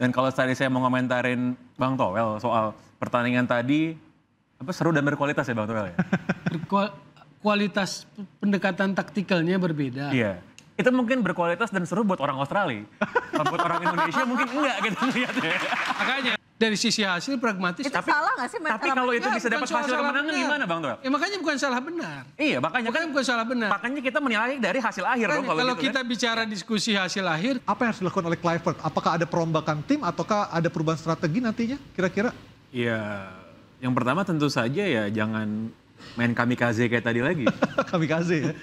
Dan kalau tadi saya mau komentarin Bang Toel soal pertandingan tadi, seru dan berkualitas ya Bang Toel ya? Kualitas pendekatan taktikalnya berbeda. Iya. Itu mungkin berkualitas dan seru buat orang Australia. Buat orang Indonesia mungkin enggak gitu lihatnya. Makanya dari sisi hasil pragmatis. Itu salah nggak sih? Tapi kalau itu bisa dapat hasil kemenangan gimana Bang Toel? Ya makanya bukan salah benar. Iya, makanya bukan salah benar. Makanya kita menilai dari hasil akhir dong kalau gitu, kita bicara diskusi hasil akhir. Apa yang harus dilakukan oleh Kluivert? Apakah ada perombakan tim ataukah ada perubahan strategi nantinya kira-kira? Iya, yang pertama tentu saja ya jangan main kamikaze kayak tadi lagi. Kamikaze ya.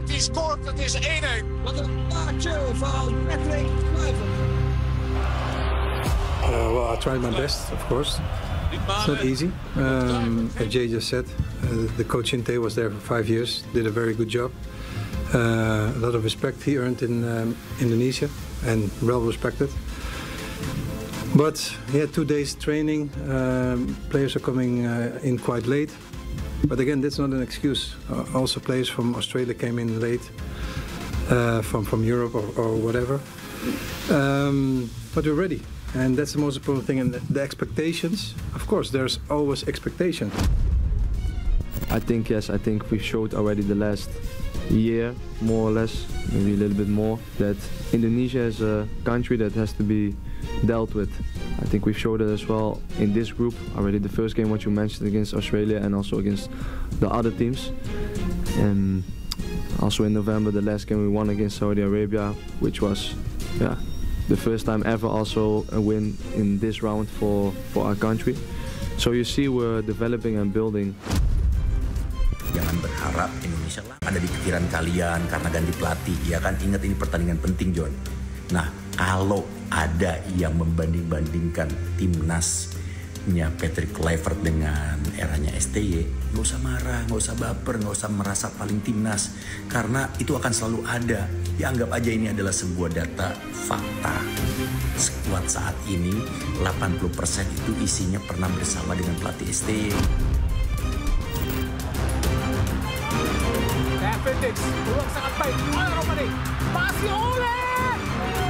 Die scoort, het is 1-1. Wat een plaatje van Patrick Kluivert. Well, I tried my best, of course. It's not easy. As Jay just said, the coach Inte was there for 5 years, did a very good job. A lot of respect he earned in Indonesia, and well respected. But he had 2 days training. Players are coming in quite late. But again, that's not an excuse. Also, players from Australia came in late, from Europe or whatever. But we're ready, and that's the most important thing. And the expectations, of course, there's always expectation. I think yes. I think we showed already the last year, more or less, maybe a little bit more, that Indonesia is a country that has to be dealt with. I think we've showed it as well in this group already. The first game, what you mentioned, against Australia and also against the other teams. And also in November, the last game we won against Saudi Arabia, which was the first time ever also a win in this round for our country. So you see we're developing and building. Jangan berharap Indonesia lah ada di pikiran kalian karena ganti pelatih. Ya kan, ingat ini pertandingan penting, John. Nah, kalau ada yang membanding-bandingkan timnasnya Patrick Kluivert dengan eranya STY, nggak usah marah, nggak usah baper, nggak usah merasa paling timnas. Karena itu akan selalu ada. Ya anggap aja ini adalah sebuah data fakta. Skuad saat ini 80% itu isinya pernah bersama dengan pelatih STY. Felix, peluang sangat baik oleh Romani. Masih oleh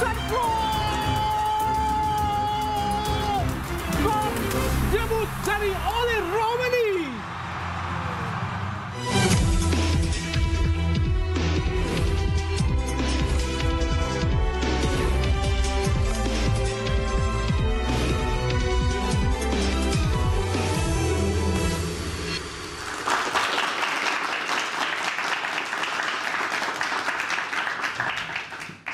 dan gol debut dari oleh Romani.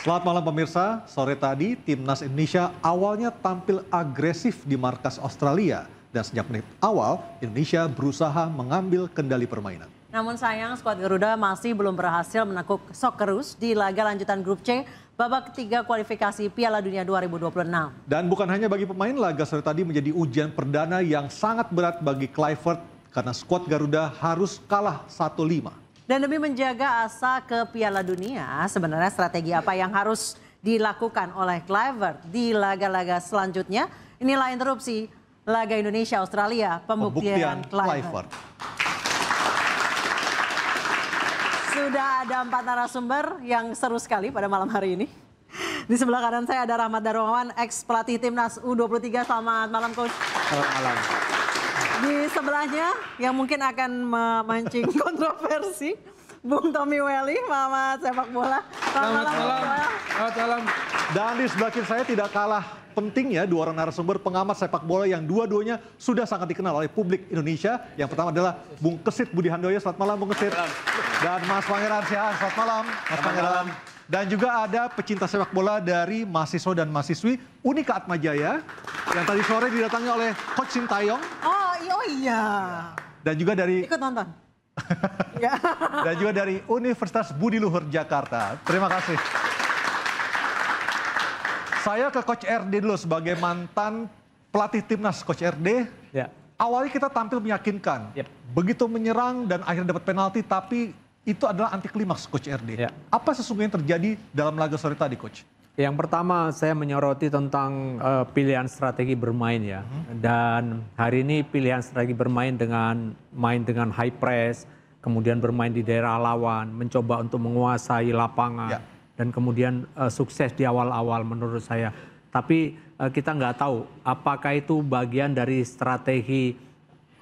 Selamat malam pemirsa, sore tadi Timnas Indonesia awalnya tampil agresif di markas Australia. Dan sejak menit awal, Indonesia berusaha mengambil kendali permainan. Namun sayang skuad Garuda masih belum berhasil menekuk Socceroos di laga lanjutan grup C babak ketiga kualifikasi Piala Dunia 2026. Dan bukan hanya bagi pemain, laga sore tadi menjadi ujian perdana yang sangat berat bagi Kluivert karena skuad Garuda harus kalah 1-5. Dan demi menjaga asa ke Piala Dunia, sebenarnya strategi apa yang harus dilakukan oleh Kluivert di laga-laga selanjutnya? Inilah interupsi laga Indonesia-Australia, pembuktian Kluivert. Sudah ada 4 narasumber yang seru sekali pada malam hari ini. Di sebelah kanan saya ada Rahmat Darmawan, ex-pelatih Timnas U23. Selamat malam, Coach. Selamat malam. Di sebelahnya yang mungkin akan memancing kontroversi, Bung Tommy Welly, pengamat sepak bola. Selamat malam. Selamat malam. Dan di sebelah kiri saya tidak kalah pentingnya 2 orang narasumber pengamat sepak bola yang dua-duanya sudah sangat dikenal oleh publik Indonesia. Yang pertama adalah Bung Kesit Budi Handoyo. Selamat malam, Bung Kesit. Dan Mas Pangeran Sihaan. Selamat malam, Mas Pangeran. Dan juga ada pecinta sepak bola dari mahasiswa dan mahasiswi Unika Atmajaya yang tadi sore didatangi oleh Coach Sintayong. Oh iya. Dan juga dari ikut nonton. Dan juga dari Universitas Budi Luhur Jakarta. Terima kasih. Saya ke Coach RD dulu sebagai mantan pelatih Timnas. Coach RD. Ya. Awalnya kita tampil meyakinkan. Yep. Begitu Menyerang dan akhirnya dapat penalti, tapi itu adalah anti klimaks, Coach RD. Ya. Apa sesungguhnya yang terjadi dalam laga sore tadi, Coach? Yang pertama saya menyoroti tentang pilihan strategi bermain ya. Dan hari ini pilihan strategi bermain dengan high press, kemudian bermain di daerah lawan, mencoba untuk menguasai lapangan. Ya. Dan kemudian sukses di awal-awal menurut saya. Tapi kita nggak tahu apakah itu bagian dari strategi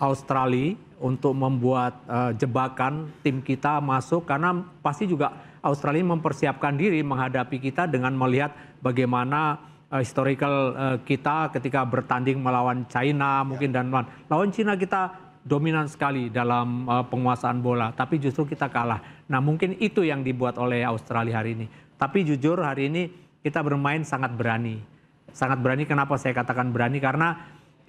Australia untuk membuat jebakan tim kita masuk, karena pasti juga Australia mempersiapkan diri menghadapi kita dengan melihat bagaimana historical kita ketika bertanding melawan China mungkin dan lawan China kita dominan sekali dalam penguasaan bola, tapi justru kita kalah. Nah mungkin itu yang dibuat oleh Australia hari ini. Tapi jujur hari ini kita bermain sangat berani. Sangat berani, kenapa saya katakan berani? Karena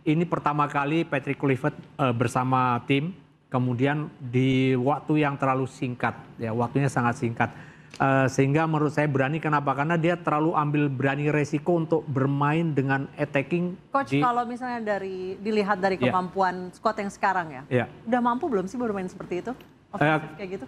ini pertama kali Patrick Kluivert bersama tim, kemudian di waktu yang terlalu singkat, ya waktunya sangat singkat. Sehingga menurut saya berani, kenapa? Karena dia terlalu berani resiko untuk bermain dengan attacking. Coach, kalau misalnya dilihat dari kemampuan squad yang sekarang ya, udah mampu belum sih bermain seperti itu? Kayak gitu?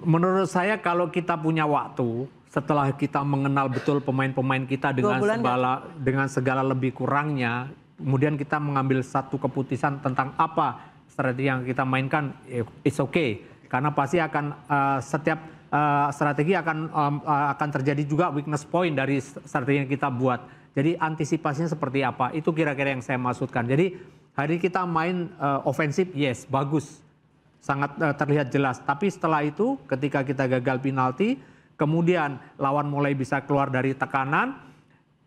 Menurut saya kalau kita punya waktu, setelah kita mengenal betul pemain-pemain kita dengan segala lebih kurangnya, kemudian kita mengambil satu keputusan tentang apa strategi yang kita mainkan, it's okay. Karena pasti akan setiap strategi akan terjadi juga weakness point dari strategi yang kita buat. Jadi antisipasinya seperti apa, itu kira-kira yang saya maksudkan. Jadi hari kita main ofensif, yes, bagus. Sangat terlihat jelas. Tapi setelah itu ketika kita gagal penalti, kemudian lawan mulai bisa keluar dari tekanan,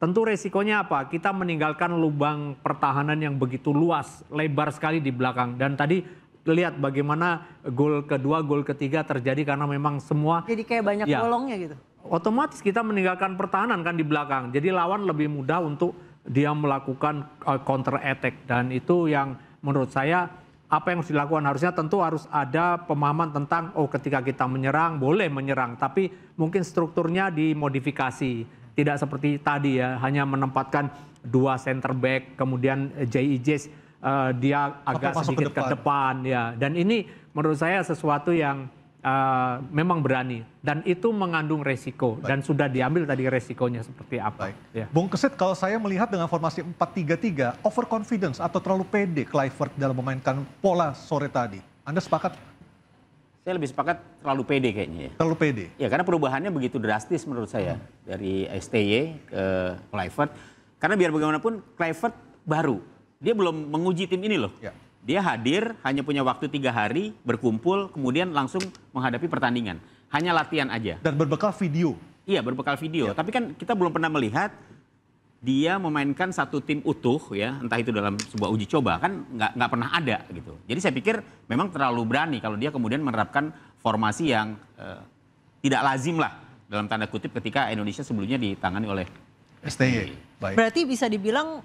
tentu resikonya apa? Kita meninggalkan lubang pertahanan yang begitu luas, lebar sekali di belakang. Dan tadi lihat bagaimana gol kedua, gol ketiga terjadi karena memang semua... Jadi kayak banyak bolongnya gitu? Otomatis kita meninggalkan pertahanan kan di belakang. Jadi lawan lebih mudah untuk dia melakukan counter attack. Dan itu yang menurut saya apa yang harus dilakukan, harusnya tentu harus ada pemahaman tentang ketika kita menyerang boleh menyerang, tapi mungkin strukturnya dimodifikasi, tidak seperti tadi ya, hanya menempatkan 2 center back, kemudian J.I.J. Dia agak sedikit ke depan ya, dan ini menurut saya sesuatu yang memang berani dan itu mengandung resiko. Dan sudah diambil tadi resikonya seperti apa. Ya. Bung Kesit, kalau saya melihat dengan formasi 4-3-3, overconfidence atau terlalu pede Kluivert dalam memainkan pola sore tadi. Anda sepakat? Saya lebih sepakat terlalu pede kayaknya ya. Terlalu pede? Ya, karena perubahannya begitu drastis menurut saya. Dari STY ke Kluivert. Karena biar bagaimanapun Kluivert baru. Dia belum menguji tim ini loh. Ya. Dia hadir, hanya punya waktu 3 hari, berkumpul, kemudian langsung menghadapi pertandingan. Hanya latihan aja. Dan berbekal video. Iya, berbekal video. Ya. Tapi kan kita belum pernah melihat dia memainkan satu tim utuh ya, entah itu dalam sebuah uji coba, kan nggak pernah ada gitu. Jadi saya pikir memang terlalu berani kalau dia kemudian menerapkan formasi yang tidak lazim lah dalam tanda kutip ketika Indonesia sebelumnya ditangani oleh STY. Berarti bisa dibilang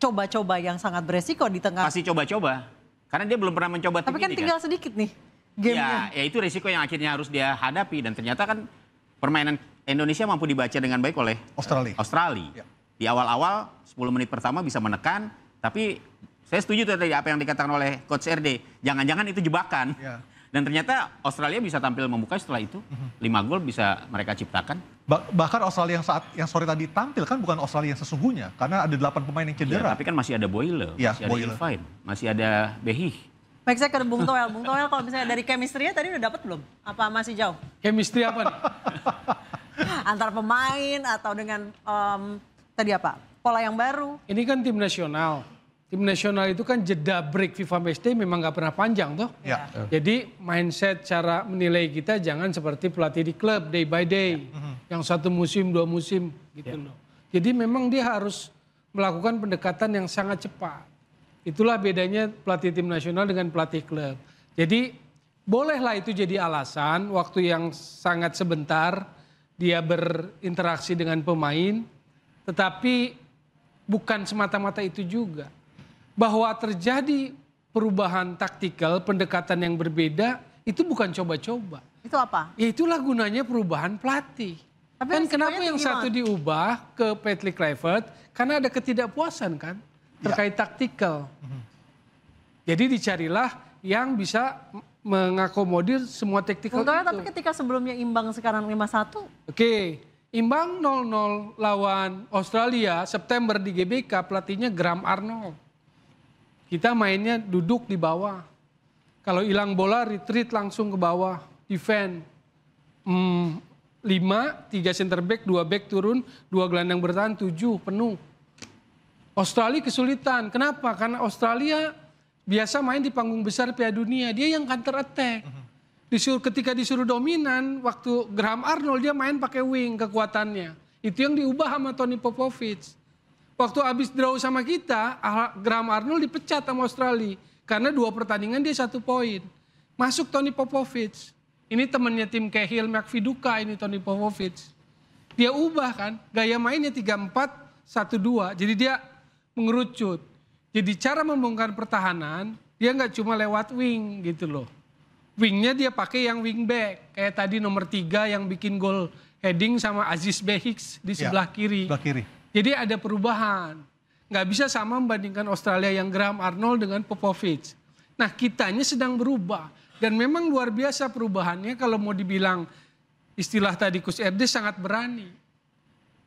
coba-coba yang sangat beresiko di tengah. Pasti coba-coba. Karena dia belum pernah mencoba tim ini. Tapi kan tinggal sedikit nih gamenya. Ya itu risiko yang akhirnya harus dia hadapi. Dan ternyata kan permainan Indonesia mampu dibaca dengan baik oleh Australia. Ya. Di awal-awal 10 menit pertama bisa menekan. Tapi saya setuju tadi apa yang dikatakan oleh Coach RD. Jangan-jangan itu jebakan. Ya. Dan ternyata Australia bisa tampil membuka setelah itu. 5 gol bisa mereka ciptakan. Bahkan Australia yang sore tadi tampil kan bukan Australia yang sesungguhnya. Karena ada 8 pemain yang cedera. Ya, tapi kan masih ada Boyle, masih ada Irfan, masih ada Behih. Baik, saya ke Bung Toel. Bung Toel kalau misalnya dari chemistry-nya tadi udah dapat belum? Apa masih jauh? Chemistry apa nih? Antar pemain atau dengan tadi apa? Pola yang baru? Ini kan tim nasional. Tim nasional itu kan jeda break FIFA Matchday memang nggak pernah panjang toh. Ya. Jadi mindset cara menilai kita jangan seperti pelatih di klub day by day. Yang 1 musim, 2 musim gitu loh. Jadi memang dia harus melakukan pendekatan yang sangat cepat. Itulah bedanya pelatih tim nasional dengan pelatih klub. Jadi bolehlah itu jadi alasan waktu yang sangat sebentar dia berinteraksi dengan pemain. Tetapi bukan semata-mata itu juga. Bahwa terjadi perubahan taktikal, pendekatan yang berbeda, itu bukan coba-coba. Itu apa? Ya itulah gunanya perubahan pelatih. Tapi kan kenapa yang satu diubah ke Patrick Kluivert? Karena ada ketidakpuasan kan, terkait taktikal. Jadi dicarilah yang bisa mengakomodir semua taktikal itu. Tapi ketika sebelumnya imbang sekarang 5-1. Oke, imbang 0-0 lawan Australia, September di GBK, pelatihnya Graham Arnold. Kita mainnya duduk di bawah. Kalau hilang bola, retreat langsung ke bawah. Defend. 3 center back, 2 back turun, 2 gelandang bertahan, 7 penuh. Australia kesulitan. Kenapa? Karena Australia biasa main di panggung besar Piala Dunia. Dia yang counter attack. Ketika disuruh dominan, waktu Graham Arnold dia main pakai wing kekuatannya. Itu yang diubah sama Tony Popovich. Waktu habis draw sama kita, Graham Arnold dipecat sama Australia. Karena 2 pertandingan dia 1 poin. Masuk Tony Popovich. Ini temannya tim Cahill McViduka ini Tony Popovich. Dia ubah kan, gaya mainnya 3-4-1-2. Jadi dia mengerucut. Jadi cara membongkar pertahanan, dia nggak cuma lewat wing gitu loh. Wingnya dia pakai yang wing back. Kayak tadi nomor 3 yang bikin gol heading sama Aziz Behicks di sebelah kiri. Sebelah kiri. Jadi ada perubahan. Nggak bisa sama membandingkan Australia yang Graham Arnold dengan Popovich. Nah kitanya sedang berubah. Dan memang luar biasa perubahannya kalau mau dibilang istilah tadi Coach RD sangat berani.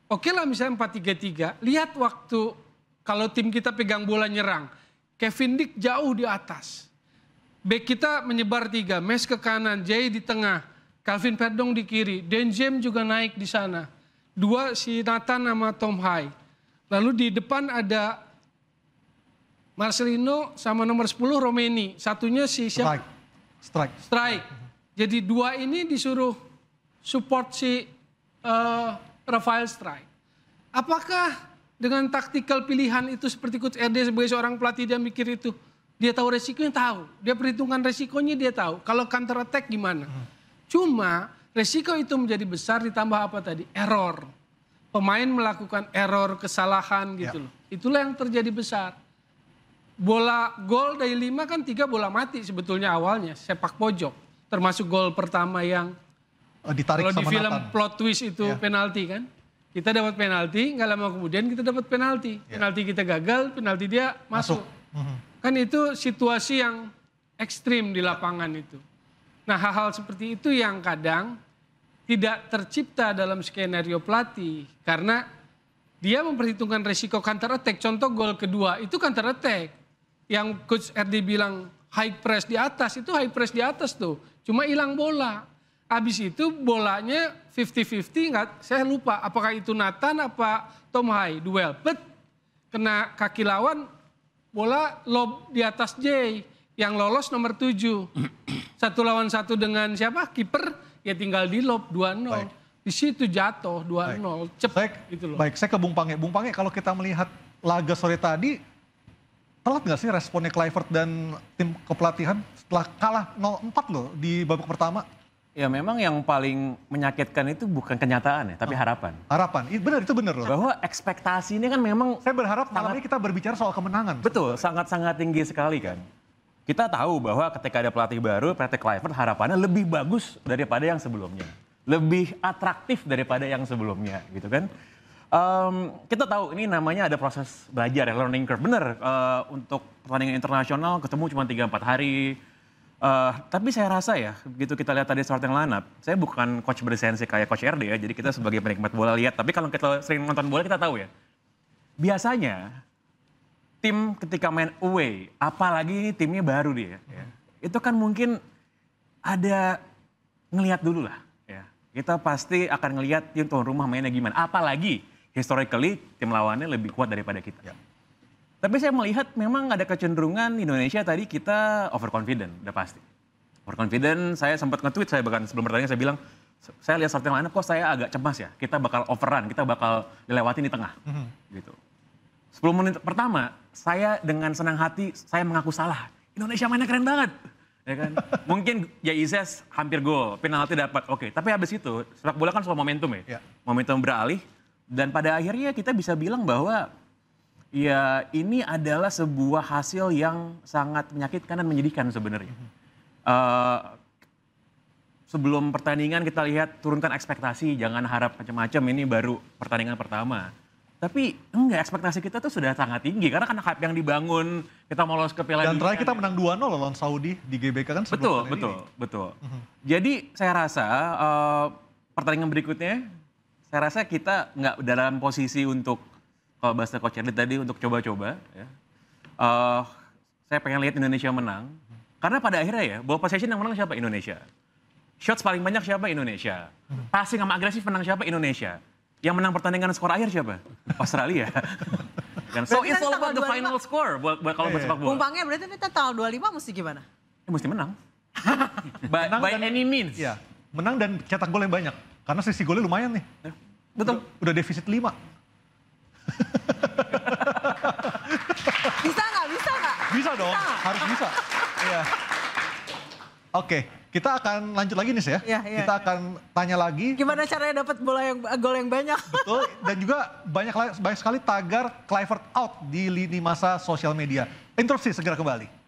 Oke lah misalnya 4-3-3. Lihat waktu kalau tim kita pegang bola nyerang. Kevin Dick jauh di atas. Back kita menyebar 3. Mes ke kanan, Jay di tengah. Calvin Perdong di kiri. Dan James juga naik di sana. 2 si Nathan sama Tom Hai. Lalu di depan ada Marcelino sama nomor 10 Romeni. Satunya si siapa? Strike. Jadi 2 ini disuruh support si Rafael Strike. Apakah dengan taktikal pilihan itu seperti Coach RD sebagai seorang pelatih dia mikir itu? Dia tahu resikonya, tahu. Dia perhitungkan resikonya, dia tahu. Kalau counter attack gimana? Cuma resiko itu menjadi besar ditambah apa tadi? Error. Pemain melakukan error, kesalahan gitu loh. Itulah yang terjadi besar. Bola gol dari 5 kan 3 bola mati sebetulnya awalnya. Sepak pojok. Termasuk gol pertama yang ditarik kalau di film Nathan. Plot twist itu penalti kan. Kita dapat penalti, nggak lama kemudian kita dapat penalti. Penalti kita gagal, penalti dia masuk. Kan itu situasi yang ekstrim di lapangan itu. Nah hal-hal seperti itu yang kadang tidak tercipta dalam skenario pelatih. Karena dia memperhitungkan resiko counter attack. Contoh gol kedua itu counter attack. Yang Coach RD bilang high press di atas, itu high press di atas tuh. Cuma hilang bola. Habis itu bolanya 50-50, saya lupa apakah itu Nathan apa Tom Hai duel. Kena kaki lawan, bola lob di atas J. Yang lolos nomor 7. 1 lawan 1 dengan siapa? Kiper, ya tinggal di lob 2-0. Di situ jatuh 2-0. Cepat gitu loh. Baik, saya ke Bung Pange. Bung Pange, kalau kita melihat laga sore tadi, telat nggak sih responnya Kluivert dan tim kepelatihan setelah kalah 0-4 loh di babak pertama? Ya memang yang paling menyakitkan itu bukan kenyataan ya, tapi harapan. Harapan, itu benar loh. Bahwa ekspektasi ini kan memang... Saya berharap malam ini kita berbicara soal kemenangan. Betul, sangat-sangat tinggi sekali kan. Kita tahu bahwa ketika ada pelatih baru, pelatih Kluivert harapannya lebih bagus daripada yang sebelumnya. Lebih atraktif daripada yang sebelumnya gitu kan. Kita tahu ini namanya ada proses belajar ya, learning curve. Bener, untuk pertandingan internasional ketemu cuma 3-4 hari. Tapi saya rasa ya, begitu kita lihat tadi starting lineup, saya bukan coach bersensi kayak coach RD ya, jadi kita sebagai penikmat bola lihat. Tapi kalau kita sering nonton bola kita tahu ya, biasanya tim ketika main away, apalagi ini timnya baru dia, ya, itu kan mungkin ada ngelihat dulu lah. Ya. Kita pasti akan ngelihat tim tuan rumah mainnya gimana, apalagi historically tim lawannya lebih kuat daripada kita. Ya. Tapi saya melihat memang ada kecenderungan Indonesia tadi kita overconfident, udah pasti. Overconfident, saya sempat nge-tweet, saya bahkan sebelum pertandingan saya bilang, saya lihat starting lineup kok saya agak cemas ya, kita bakal overrun, kita bakal dilewatin di tengah. Gitu. 10 menit pertama, saya dengan senang hati, saya mengaku salah. Indonesia mainnya keren banget. Ya kan? Mungkin Jaizes hampir gol, penalti dapat, oke. Tapi habis itu, sepak bola kan soal momentum ya. Momentum beralih. Dan pada akhirnya kita bisa bilang bahwa ya ini adalah sebuah hasil yang sangat menyakitkan dan menyedihkan sebenarnya. Sebelum pertandingan kita lihat turunkan ekspektasi, jangan harap macam-macam, ini baru pertandingan pertama. Tapi enggak, ekspektasi kita tuh sudah sangat tinggi karena kan hype yang dibangun, kita mau lolos ke Piala Dunia. Dan terakhir kita menang 2-0 lawan Saudi di GBK kan sebelum Betul. Jadi saya rasa pertandingan berikutnya, saya rasa kita nggak dalam posisi untuk, kalau bahasa Coach Erdit tadi, untuk coba-coba. Ya. Saya pengen lihat Indonesia menang. Karena pada akhirnya ya, ball possession yang menang siapa? Indonesia. Shots paling banyak siapa? Indonesia. Passing sama agresif menang siapa? Indonesia. Yang menang pertandingan skor akhir siapa? Australia. Dan so it's all about the final score buat kalau sepak bola. Umpangnya berarti kita tanggal 25 mesti gimana? Mesti menang. by any means. Iya, menang dan cetak gol yang banyak. Karena selisih golnya lumayan nih. Betul. Udah defisit 5. Bisa nggak? Bisa dong, harus bisa. Iya. Oke, kita akan lanjut lagi nih ya. Iya. Kita akan tanya lagi. Gimana caranya dapat gol yang banyak? Betul, dan juga banyak sekali tagar Kluivert out di lini masa sosial media. Interupsi segera kembali.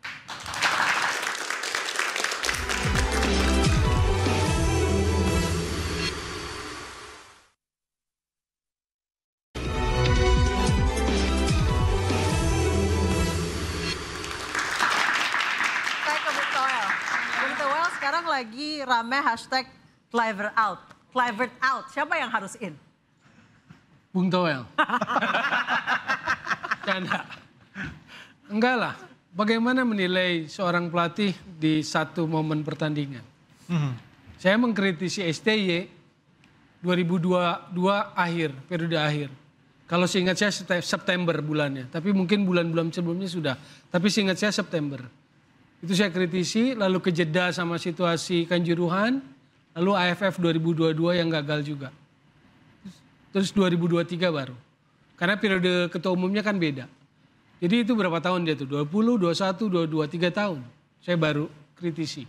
Lagi rame hashtag Kluivert out. Kluivert out, siapa yang harus in? Bung Toel. Canda. Enggak lah. Bagaimana menilai seorang pelatih di satu momen pertandingan? Saya mengkritisi STY 2022 akhir, periode akhir. Kalau seingat saya September bulannya. Tapi mungkin bulan-bulan sebelumnya sudah. Tapi seingat saya September. Itu saya kritisi, lalu kejeda sama situasi Kanjuruhan, lalu AFF 2022 yang gagal juga. Terus 2023 baru. Karena periode ketua umumnya kan beda. Jadi itu berapa tahun dia tuh? 20, 21, 22, 3 tahun. Saya baru kritisi.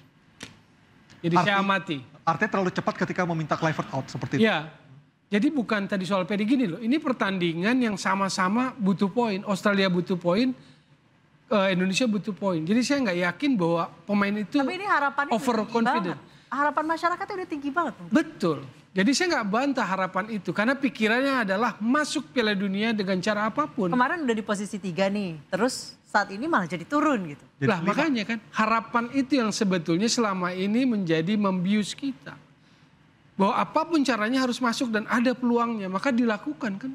Jadi saya amati. Artinya terlalu cepat ketika meminta Kluivert out seperti itu? Ya, jadi bukan tadi soal PD gini loh. Ini pertandingan yang sama-sama butuh poin. Australia butuh poin. Indonesia butuh poin. Jadi saya nggak yakin bahwa pemain itu tapi ini harapannya overconfident. Harapan masyarakatnya udah tinggi banget. Betul. Jadi saya nggak bantah harapan itu. Karena pikirannya adalah masuk Piala Dunia dengan cara apapun. Kemarin udah di posisi 3 nih. Terus saat ini malah jadi turun gitu. Lah makanya kan harapan itu yang sebetulnya selama ini menjadi membius kita. Bahwa apapun caranya harus masuk dan ada peluangnya. Maka dilakukan kan.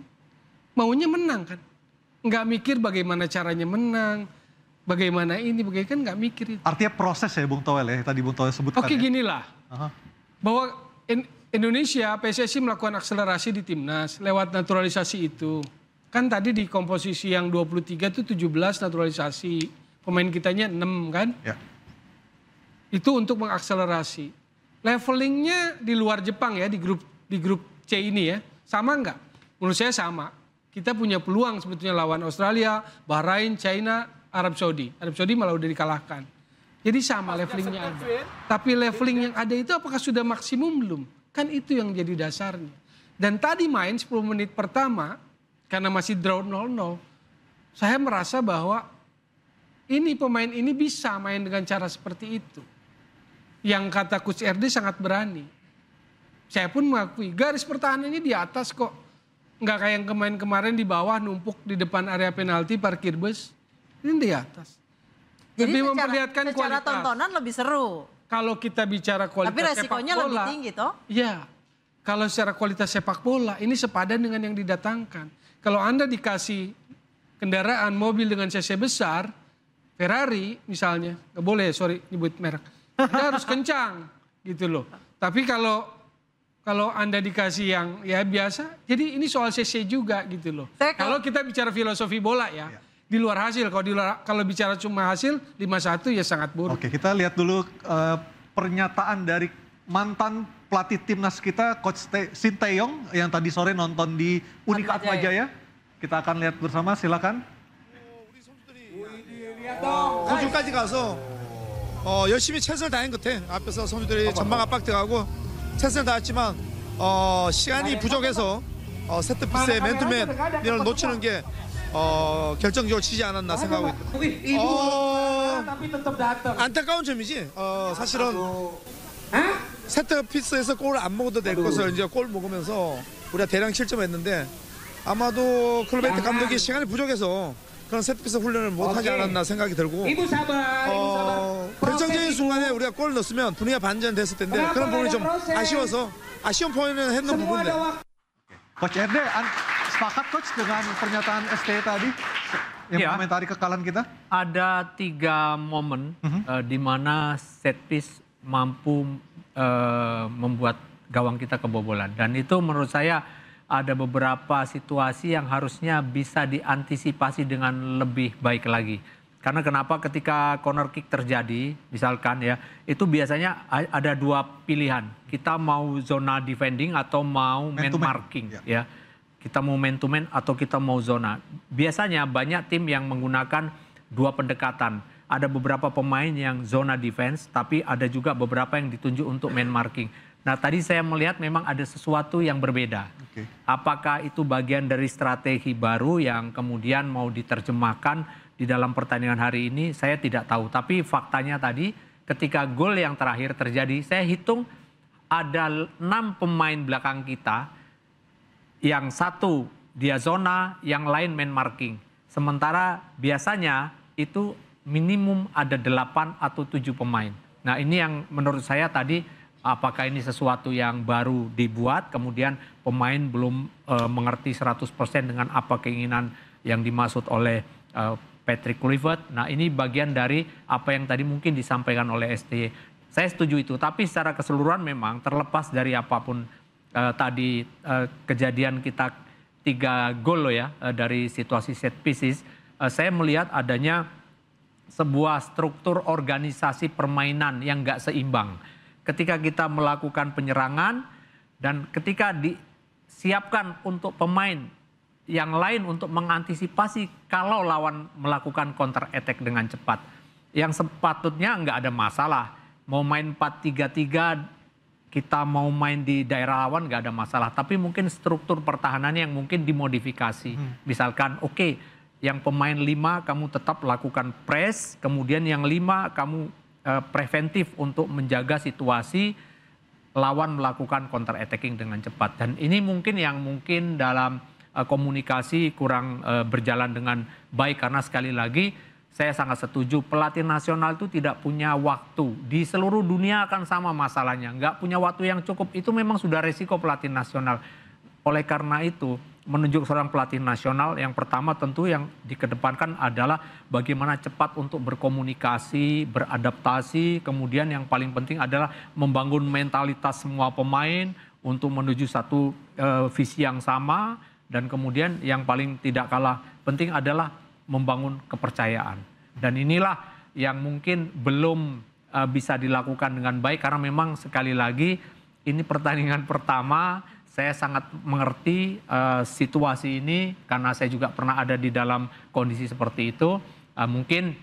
Maunya menang kan. Nggak mikir bagaimana caranya menang. Bagaimana ini, bagaimana kan nggak mikir itu. Artinya proses ya Bung Toel ya, tadi Bung Toel sebutkan. Oke, ya. ginilah. Bahwa Indonesia, PSSI melakukan akselerasi di Timnas lewat naturalisasi itu. Kan tadi di komposisi yang 23 itu 17 naturalisasi. Pemain kitanya 6 kan? Ya. Itu untuk mengakselerasi. Levelingnya di luar Jepang ya, di grup C ini ya. Sama nggak? Menurut saya sama. Kita punya peluang sebetulnya lawan Australia, Bahrain, China, Arab Saudi. Arab Saudi malah udah dikalahkan. Jadi sama levelingnya ada. Tapi leveling yang ada itu apakah sudah maksimum belum? Kan itu yang jadi dasarnya. Dan tadi main 10 menit pertama, karena masih draw 0-0, saya merasa bahwa ini pemain ini bisa main dengan cara seperti itu. Yang kata Coach RD sangat berani. Saya pun mengakui garis pertahanannya di atas kok. Nggak kayak yang kemarin di bawah numpuk di depan area penalti parkir bus. Ini di atas. Jadi lebih memperlihatkan secara kualitas. tontonan lebih seru. Kalau kita bicara kualitas tapi resikonya sepak bola, lebih tinggi toh? Ya, kalau secara kualitas sepak bola ini sepadan dengan yang didatangkan. Kalau Anda dikasih kendaraan mobil dengan cc besar, Ferrari misalnya, nggak boleh sorry nyebut merek, Anda harus kencang gitu loh. Tapi kalau Anda dikasih yang ya biasa, jadi ini soal cc juga gitu loh. Kalau kita bicara filosofi bola ya. Di luar hasil, kalau bicara cuma hasil 5-1 ya sangat buruk. Oke, kita lihat dulu pernyataan dari mantan pelatih timnas kita, Coach Sinteyong yang tadi sore nonton di Unika Atmajaya. Kita akan lihat bersama, silakan. 호주까지 가서 열심히 최선을 다한 것 같아. 앞에서 선수들이 전방 압박 들어가고 최선을 다했지만 시간이 부족해서 세트피스의 맨투맨을 놓치는 게 결정적으로 치지 않았나 생각하고 있다. 안타까운 점이지. 사실은 세트피스에서 골을 안 먹어도 될 것을 이제 골 먹으면서 우리가 대량 실점했는데 아마도 클로베이트 감독이 시간이 부족해서 그런 세트피스 훈련을 못하지 않았나 생각이 들고 결정적인 순간에 우리가 골을 넣었으면 분위기가 반전됐을 텐데 그런 부분이 좀 아쉬워서 아쉬운 포인트는 했는 부분인데. Coach RD, sepakat Coach dengan pernyataan STY tadi yang komentari kekalahan kita? Ada 3 momen di mana set piece mampu membuat gawang kita kebobolan. Dan itu menurut saya ada beberapa situasi yang harusnya bisa diantisipasi dengan lebih baik lagi. Karena kenapa ketika corner kick terjadi, misalkan ya, itu biasanya ada dua pilihan. Kita mau zona defending atau mau man marking, ya. Kita mau man to man atau kita mau zona. Biasanya banyak tim yang menggunakan dua pendekatan. Ada beberapa pemain yang zona defense, tapi ada juga beberapa yang ditunjuk untuk man marking. Nah, tadi saya melihat memang ada sesuatu yang berbeda. Apakah itu bagian dari strategi baru yang kemudian mau diterjemahkan di dalam pertandingan hari ini? Saya tidak tahu. Tapi faktanya tadi ketika gol yang terakhir terjadi, saya hitung ada 6 pemain belakang kita. Yang satu dia zona, yang lain man marking. Sementara biasanya itu minimum ada 8 atau 7 pemain. Nah, ini yang menurut saya tadi, apakah ini sesuatu yang baru dibuat, kemudian pemain belum mengerti 100% dengan apa keinginan yang dimaksud oleh Patrick Kluivert. Nah, ini bagian dari apa yang tadi mungkin disampaikan oleh STY. Saya setuju itu, tapi secara keseluruhan memang terlepas dari apapun tadi kejadian kita 3 gol loh ya dari situasi set pieces, saya melihat adanya sebuah struktur organisasi permainan yang nggak seimbang. Ketika kita melakukan penyerangan dan ketika disiapkan untuk pemain yang lain untuk mengantisipasi kalau lawan melakukan counter attack dengan cepat. Yang sepatutnya nggak ada masalah. Mau main 4-3-3, kita mau main di daerah lawan nggak ada masalah. Tapi mungkin struktur pertahanannya yang mungkin dimodifikasi. Misalkan oke, yang pemain 5 kamu tetap lakukan press, kemudian yang 5 kamu preventif untuk menjaga situasi lawan melakukan counter attacking dengan cepat. Dan ini mungkin yang mungkin dalam komunikasi kurang berjalan dengan baik, karena sekali lagi saya sangat setuju pelatih nasional itu tidak punya waktu. Di seluruh dunia akan sama masalahnya. Nggak punya waktu yang cukup, itu memang sudah resiko pelatih nasional. Oleh karena itu, menunjuk seorang pelatih nasional yang pertama tentu yang dikedepankan adalah bagaimana cepat untuk berkomunikasi, beradaptasi. Kemudian yang paling penting adalah membangun mentalitas semua pemain untuk menuju satu visi yang sama. Dan kemudian yang paling tidak kalah penting adalah membangun kepercayaan. Dan inilah yang mungkin belum bisa dilakukan dengan baik karena memang sekali lagi ini pertandingan pertama. Saya sangat mengerti situasi ini karena saya juga pernah ada di dalam kondisi seperti itu. Mungkin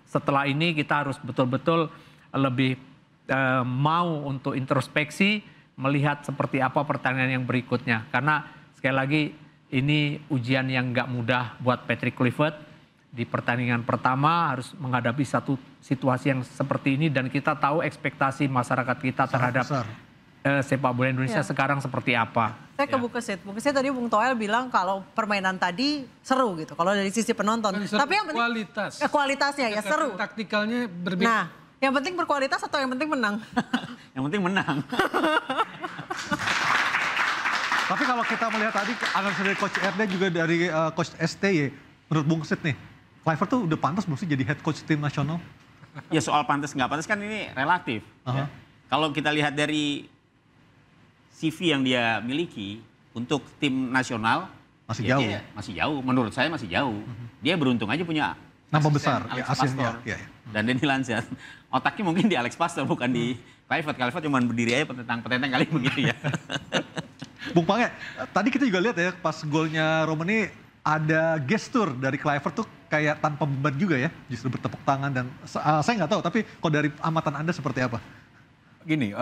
setelah ini kita harus betul-betul lebih mau untuk introspeksi, melihat seperti apa pertandingan yang berikutnya. Karena sekali lagi ini ujian yang nggak mudah buat Patrick Kluivert. Di pertandingan pertama harus menghadapi satu situasi yang seperti ini dan kita tahu ekspektasi masyarakat kita terhadap sepak bola Indonesia sekarang seperti apa. Saya ke Bung Kesit. Bung Kesit tadi Bung Toel bilang kalau permainan tadi seru gitu. Kalau dari sisi penonton. Tapi yang penting kualitas. Kualitasnya ya seru. Taktikalnya berbeda. Nah, yang penting berkualitas atau yang penting menang? Yang penting menang. Tapi kalau kita melihat tadi analisa dari Coach RD juga dari Coach STY, menurut Bung Kesit nih, Kluivert tuh udah pantas belum sih jadi head coach tim nasional? Ya soal pantas nggak pantas kan ini relatif. Ya. Kalau kita lihat dari CV yang dia miliki untuk tim nasional masih jauh. Masih jauh, menurut saya masih jauh. Dia beruntung aja punya nama besar, Alex Pastor, ya. Dan Denny Lanzat. Otaknya mungkin di Alex Pastor bukan di Kluivert. Kluivert cuma berdiri aja petentang kali begitu ya. Bung Pange, tadi kita juga lihat ya pas golnya Romani ada gestur dari Kluivert tuh kayak tanpa beban juga ya, justru bertepuk tangan dan saya nggak tahu, tapi kalau dari amatan Anda seperti apa? Gini,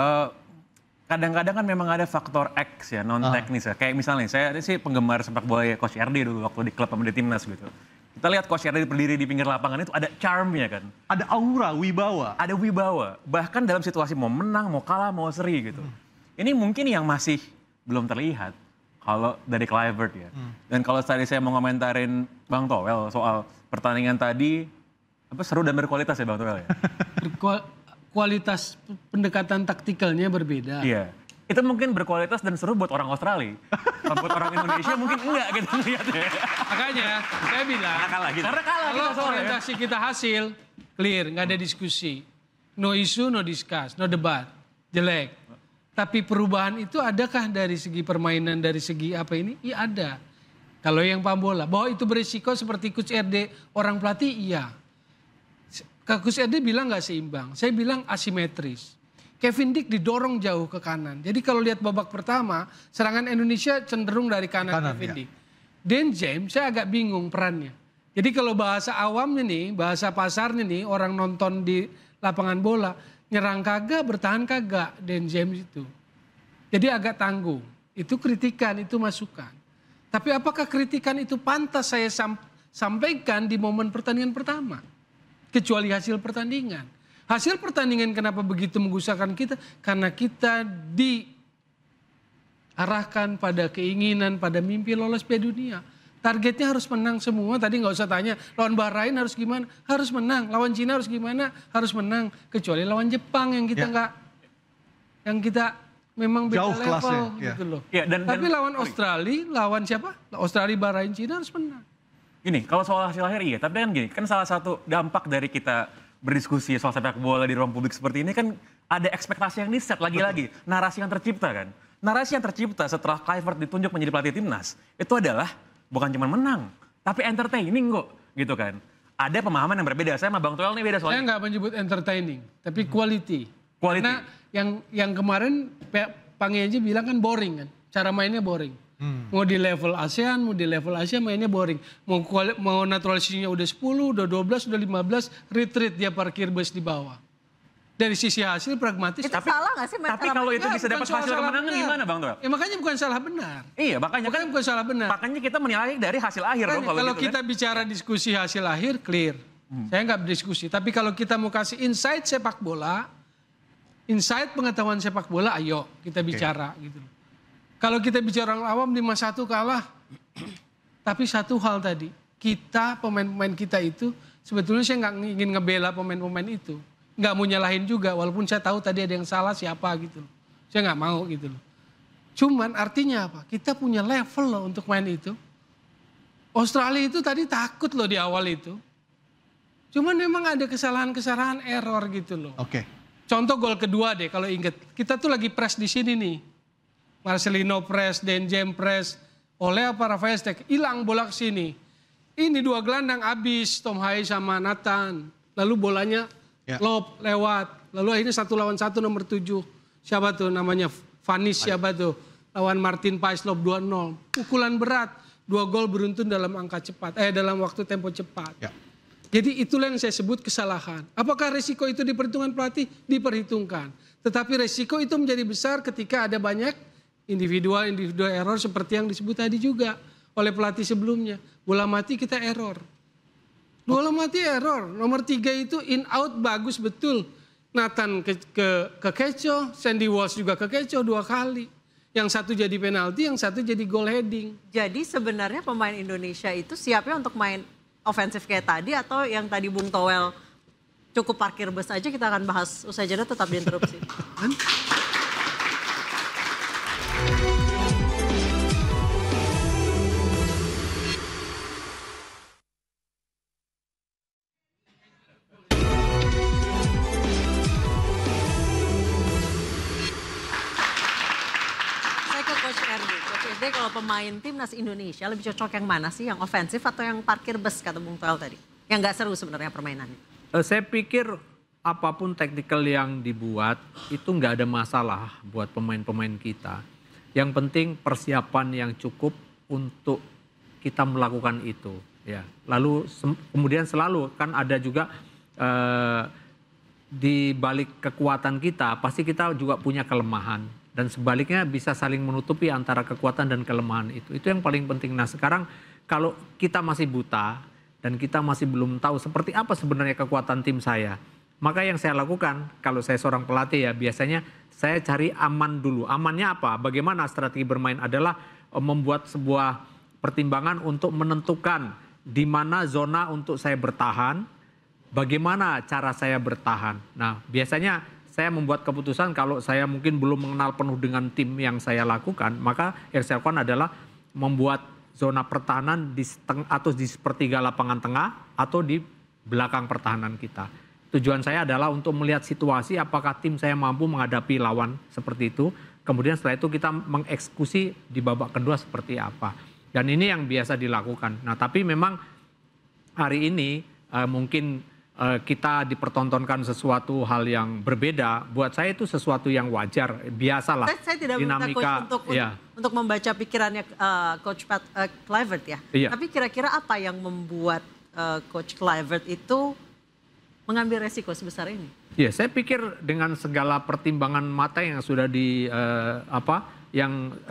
kadang-kadang kan memang ada faktor X ya, non teknis ya. Kayak misalnya saya sih penggemar sepak bola ya Coach RD dulu waktu di klub sama di timnas gitu. Kita lihat Coach RD berdiri di pinggir lapangan itu ada charm-nya kan. Ada aura, wibawa. Ada wibawa. Bahkan dalam situasi mau menang, mau kalah, mau seri gitu. Ini mungkin yang masih belum terlihat kalau dari Kluivert ya. Dan kalau tadi saya mau komentarin Bang Toel soal pertandingan tadi, apa seru dan berkualitas ya Bang Toel ya? Kualitas pendekatan taktikalnya berbeda. Iya. Itu mungkin berkualitas dan seru buat orang Australia. Buat orang Indonesia mungkin enggak gitu lihatnya. Makanya saya bilang, Karena kalah kalau orientasi kita hasil, clear, nggak ada diskusi. No issue, no discuss, no debat. jelek. Tapi perubahan itu adakah dari segi permainan, dari segi apa ini? Iya ada. Kalau yang paham bola, bahwa itu berisiko seperti Coach RD, orang pelatih, iya. Coach RD bilang nggak seimbang, saya bilang asimetris. Kevin Dick didorong jauh ke kanan. Jadi kalau lihat babak pertama, serangan Indonesia cenderung dari kanan Kevin Dick. Dan James, saya agak bingung perannya. Jadi kalau bahasa awamnya nih, bahasa pasarnya nih, orang nonton di lapangan bola, nyerang kagak, bertahan kagak, Dan James itu. Jadi agak tanggung. Itu kritikan, itu masukan. Tapi apakah kritikan itu pantas saya sampaikan di momen pertandingan pertama? Kecuali hasil pertandingan. Hasil pertandingan kenapa begitu menggusakan kita? Karena kita diarahkan pada keinginan, pada mimpi lolos Piala Dunia. Targetnya harus menang semua. Tadi nggak usah tanya, lawan Bahrain harus gimana? Harus menang. Lawan Cina harus gimana? Harus menang. Kecuali lawan Jepang yang kita nggak, yang kita memang beda jauh level gitu loh. Ya, Tapi lawan Australia, lawan siapa? Australia, Bahrain, Cina harus menang. Gini, kalau soal hasil akhir iya, tapi kan gini, kan salah satu dampak dari kita berdiskusi soal sepak bola di ruang publik seperti ini kan ada ekspektasi yang di-set lagi-lagi. Narasi yang tercipta kan. Narasi yang tercipta setelah Kluivert ditunjuk menjadi pelatih timnas, itu adalah bukan cuma menang, tapi entertaining kok, gitu kan. Ada pemahaman yang berbeda, saya sama Bang Toel nih beda soalnya. Saya nggak menyebut entertaining, tapi quality. Karena yang kemarin Pange aja bilang kan boring kan, cara mainnya boring. Mau di level ASEAN, mau di level Asia mainnya boring. Mau naturalisasinya udah 10, udah 12, udah 15, retreat dia parkir bus di bawah. Dari sisi hasil pragmatis. Itu salah nggak sih? Tapi kalau itu bisa dapat hasil kemenangan gimana Bang Toel? Ya makanya bukan salah benar. Iya makanya kan bukan salah benar. Makanya kita menilai dari hasil akhir dong. Kalau gitu, kita bicara diskusi hasil akhir clear. Saya nggak berdiskusi. Tapi kalau kita mau kasih insight sepak bola, insight pengetahuan sepak bola, ayo kita bicara gitu. Kalau kita bicara orang awam 5-1 kalah, tapi satu hal tadi, kita pemain-pemain kita itu sebetulnya saya nggak ingin ngebela pemain-pemain itu, nggak mau nyalahin juga, walaupun saya tahu tadi ada yang salah siapa gitu, saya nggak mau gitu loh. Cuman artinya apa? Kita punya level loh untuk main itu. Australia itu tadi takut loh di awal itu. Cuman memang ada kesalahan-kesalahan error gitu loh. Contoh gol kedua deh kalau inget, kita tuh lagi press di sini nih. Marcelino press, Dan James press, oleh apa Rafael Stek, hilang bola ke sini. Ini dua gelandang habis, Tom Hai sama Nathan. Lalu bolanya lob lewat. Lalu akhirnya 1 lawan 1 nomor 7. Siapa tuh namanya? Vanis siapa tuh? Lawan Martin Paislop 2-0. Pukulan berat, 2 gol beruntun dalam angka cepat. Dalam waktu tempo cepat. Jadi itulah yang saya sebut kesalahan. Apakah risiko itu diperhitungkan pelatih? Diperhitungkan. Tetapi risiko itu menjadi besar ketika ada banyak individual error seperti yang disebut tadi juga oleh pelatih sebelumnya. Bola mati kita error. Bola mati error. Nomor 3 itu in out bagus betul. Nathan ke kecoh, Sandy Walsh juga ke kecoh 2 kali. Yang satu jadi penalti, yang satu jadi goal heading. Jadi sebenarnya pemain Indonesia itu siapnya untuk main ofensif kayak tadi atau yang tadi Bung Toel cukup parkir bus aja, kita akan bahas usai jeda, tetap diinterupsi. Kalau pemain timnas Indonesia lebih cocok yang mana sih? Yang ofensif atau yang parkir bus kata Bung Toel tadi? Yang gak seru sebenarnya permainannya. Saya pikir apapun taktikal yang dibuat itu nggak ada masalah buat pemain-pemain kita. Yang penting persiapan yang cukup untuk kita melakukan itu. Ya. Lalu kemudian selalu kan ada juga di balik kekuatan kita pasti kita juga punya kelemahan. Dan sebaliknya bisa saling menutupi antara kekuatan dan kelemahan itu. Itu yang paling penting. Nah sekarang kalau kita masih buta dan kita masih belum tahu seperti apa sebenarnya kekuatan tim saya. Maka yang saya lakukan kalau saya seorang pelatih ya biasanya saya cari aman dulu. Amannya apa? Bagaimana strategi bermain adalah membuat sebuah pertimbangan untuk menentukan di mana zona untuk saya bertahan. Bagaimana cara saya bertahan. Nah biasanya saya membuat keputusan kalau saya mungkin belum mengenal penuh dengan tim yang saya lakukan, maka yang saya lakukan adalah membuat zona pertahanan di sepertiga lapangan tengah atau di belakang pertahanan kita. Tujuan saya adalah untuk melihat situasi apakah tim saya mampu menghadapi lawan seperti itu. Kemudian setelah itu kita mengeksekusi di babak kedua seperti apa. Dan ini yang biasa dilakukan. Nah tapi memang hari ini mungkin kita dipertontonkan sesuatu hal yang berbeda. Buat saya itu sesuatu yang wajar, biasalah. Saya tidak minta coach untuk membaca pikirannya Coach Kluivert ya. Iya. Tapi kira-kira apa yang membuat Coach Kluivert itu mengambil resiko sebesar ini? Ya, saya pikir dengan segala pertimbangan mata yang sudah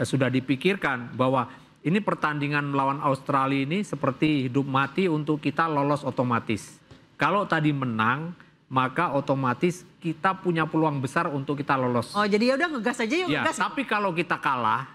sudah dipikirkan bahwa ini pertandingan melawan Australia ini seperti hidup mati untuk kita lolos otomatis. Kalau tadi menang, maka otomatis kita punya peluang besar untuk kita lolos. Oh, jadi ya udah ngegas aja yuk, ya, ngegas. Tapi kalau kita kalah,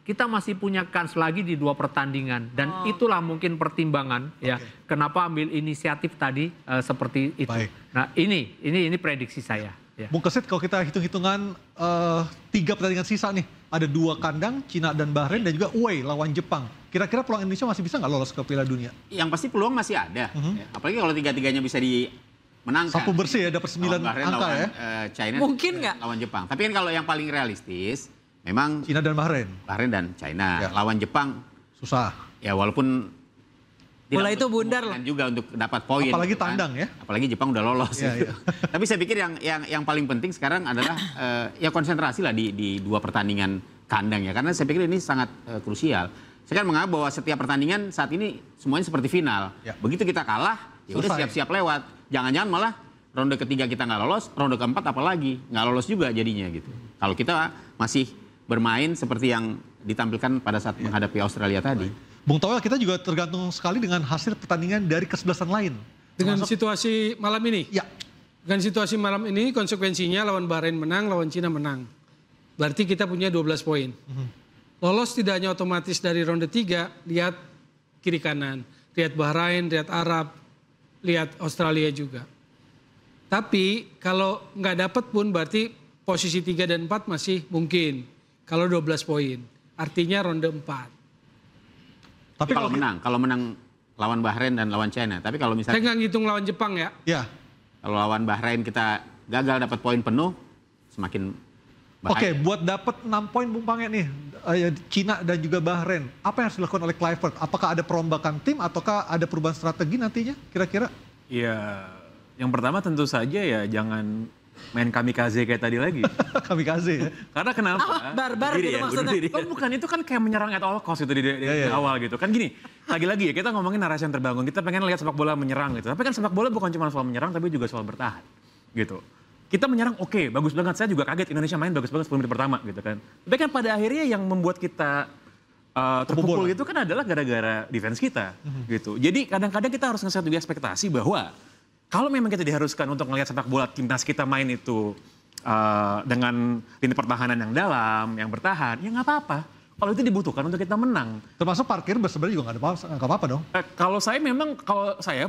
kita masih punya kans lagi di 2 pertandingan dan itulah mungkin pertimbangan ya kenapa ambil inisiatif tadi seperti itu. Baik. Nah, ini prediksi saya. Ya. Bung Kesit, kalau kita hitung-hitungan 3 pertandingan sisa nih, ada 2 kandang, Cina dan Bahrain dan juga away lawan Jepang. Kira-kira peluang Indonesia masih bisa nggak lolos ke Piala Dunia? Yang pasti peluang masih ada. Ya. Apalagi kalau 3-3-nya bisa dimenangkan. Sapu bersih ya, dapat 9 angka lawan, ya. China mungkin nggak? Lawan Jepang. Tapi kan kalau yang paling realistis, memang Cina dan Bahrain. Bahrain dan China. Ya. Lawan Jepang susah. Ya walaupun bola itu bundar loh. Juga untuk dapat poin. Apalagi kan. tandang ya. Apalagi Jepang udah lolos. Ya, ya. Tapi saya pikir yang paling penting sekarang adalah ya konsentrasi lah di 2 pertandingan kandang ya. Karena saya pikir ini sangat krusial. Saya kan menganggap bahwa setiap pertandingan saat ini semuanya seperti final. Ya. Begitu kita kalah, ya udah siap-siap lewat. Jangan-jangan malah ronde ketiga kita nggak lolos, ronde keempat apalagi nggak lolos juga jadinya gitu. Kalau kita masih bermain seperti yang ditampilkan pada saat menghadapi Australia tadi. Bung Toel, kita juga tergantung sekali dengan hasil pertandingan dari kesebelasan lain. Dengan situasi malam ini? Ya. Dengan situasi malam ini konsekuensinya lawan Bahrain menang, lawan Cina menang. Berarti kita punya 12 poin. Lolos tidak hanya otomatis dari ronde 3, lihat kiri kanan. Lihat Bahrain, lihat Arab, lihat Australia juga. Tapi kalau nggak dapat pun berarti posisi 3 dan 4 masih mungkin. Kalau 12 poin. Artinya ronde 4. Tapi kalau menang lawan Bahrain dan lawan China. Tapi kalau misalnya saya nggak ngitung lawan Jepang ya. Ya. Kalau lawan Bahrain kita gagal dapat poin penuh, semakin bahaya. Oke, buat dapat 6 poin Bung Pange nih, Cina dan juga Bahrain. Apa yang harus dilakukan oleh Kluivert? Apakah ada perombakan tim ataukah ada perubahan strategi nantinya kira-kira? Ya, yang pertama tentu saja ya jangan main kamikaze kayak tadi lagi. Kamikaze ya? Karena kenapa? Barbar gitu maksudnya. Bukan, itu kan kayak menyerang at all cost itu di awal gitu. Kan gini, lagi-lagi ya kita ngomongin narasi yang terbangun. Kita pengen lihat sepak bola menyerang gitu. Tapi kan sepak bola bukan cuma soal menyerang tapi juga soal bertahan gitu. Kita menyerang oke, bagus banget. Saya juga kaget Indonesia main bagus banget 10 menit pertama gitu kan. Tapi kan pada akhirnya yang membuat kita terpukul itu kan adalah gara-gara defense kita gitu. Jadi kadang-kadang kita harus nge-set juga ekspektasi bahwa kalau memang kita diharuskan untuk melihat sepak bola timnas kita main itu dengan lini pertahanan yang dalam, yang bertahan, ya nggak apa-apa. Kalau itu dibutuhkan untuk kita menang. Termasuk parkir sebenarnya juga nggak apa-apa dong. Kalau saya memang,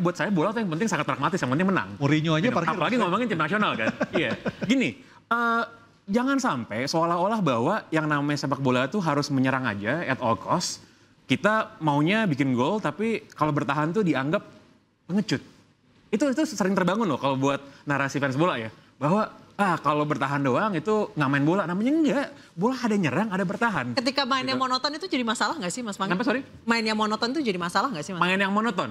buat saya bola itu yang penting sangat pragmatis, yang penting menang. Mourinho aja parkir. Apalagi ngomongin tim nasional kan. Iya. Gini, jangan sampai seolah-olah bahwa yang namanya sepak bola itu harus menyerang aja at all cost. Kita maunya bikin gol, tapi kalau bertahan tuh dianggap pengecut. Itu sering terbangun loh kalau buat narasi fans bola ya. Bahwa kalau bertahan doang itu nggak main bola. Namanya enggak. Bola ada nyerang, ada bertahan. Ketika mainnya monoton itu jadi masalah nggak sih Mas Pange? Kenapa, sorry? Mainnya monoton itu jadi masalah nggak sih Mas? Main yang monoton?